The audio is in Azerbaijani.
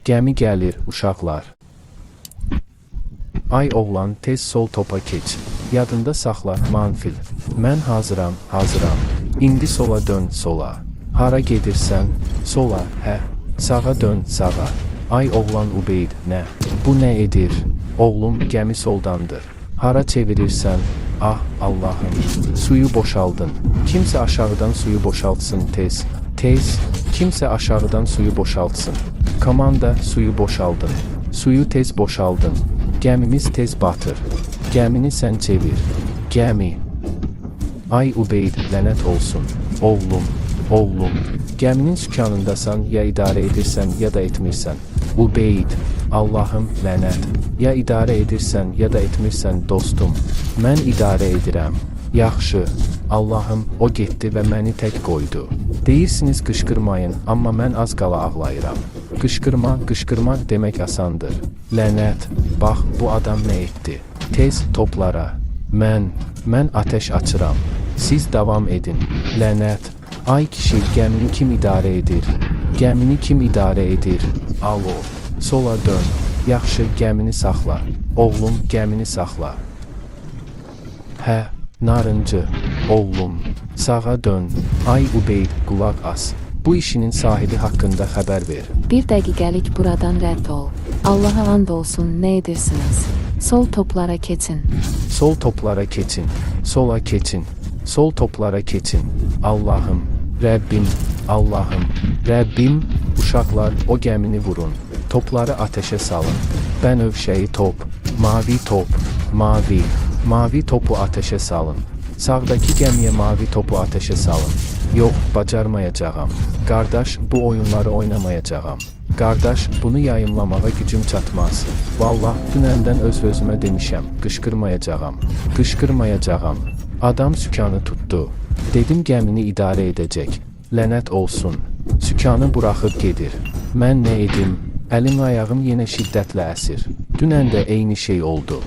Gəmi gəlir, uşaqlar. Ay oğlan, tez sol topa keç. Yadında saxla, Manfil. Mən hazıram, hazıram. İndi sola dön, sola. Hara gedirsən? Sola, hə. Sağa dön, sağa. Ay oğlan Ubeyd, nə? Bu nə edir? Oğlum, gəmi soldandır. Hara çevirirsən? Ah, Allahım. Suyu boşaldın. Kimsə aşağıdan suyu boşaltsın tez. Tez. Kimsə aşağıdan suyu boşaltsın. Komanda, suyu boşaldın. Suyu tez boşaldın. Gəmimiz tez batır. Gəmini sən çevir. Gəmi. Ay Ubeyd, lənət olsun. Oğlum, oğlum. Gəminin sükanındasan, ya idarə edirsən, ya da etmirsən. Ubeyd, Allahım, lənət. Ya idarə edirsən, ya da etmirsən, dostum. Mən idarə edirəm. Yaxşı. Allahım, o getdi və məni tək qoydu. Deyirsiniz qışqırmayın, amma mən az qala ağlayıram. Qışqırmaq demək asandır. Lənət, bax, bu adam nə etdi? Tez toplara. Mən ateş açıram. Siz davam edin. Lənət. Ay kişi, gəmini kim idarə edir? Gəmini kim idarə edir? Alo. Sola dön. Yaxşı, gəmini saxla. Oğlum, gəmini saxla. Hə, narıncı. Oğlum, sağa dön. Ay Ubeyd, qulaq as. Bu işinin sahibi haqqında xəbər ver. Bir dəqiqəlik buradan rədd ol. Allaha and olsun, nə edirsiniz? Sol toplara keçin. Sol toplara keçin. Sola keçin. Sol toplara keçin. Allahım, Rəbbim, Allahım, Rəbbim, uşaqlar, o gəmini vurun. Topları ateşə salın. Bənövşəyi top, mavi top, mavi. Mavi topu ateşə salın. Sağdakı gəmiyə mavi topu ateşə salın. Yox, bacarmayacağam. Qardaş, bu oyunları oynamayacağam. Qardaş, bunu yayımlamağa gücüm çatmaz. Vallah, dünəndən öz-özümə demişəm, qışqırmayacağam. Qışqırmayacağam. Adam sükanı tutdu. Dedim gəmini idarə edəcək. Lənət olsun. Sükanı buraxıb gedir. Mən nə edim? Əlim ayağım yenə şiddətlə əsir. Dünən də eyni şey oldu.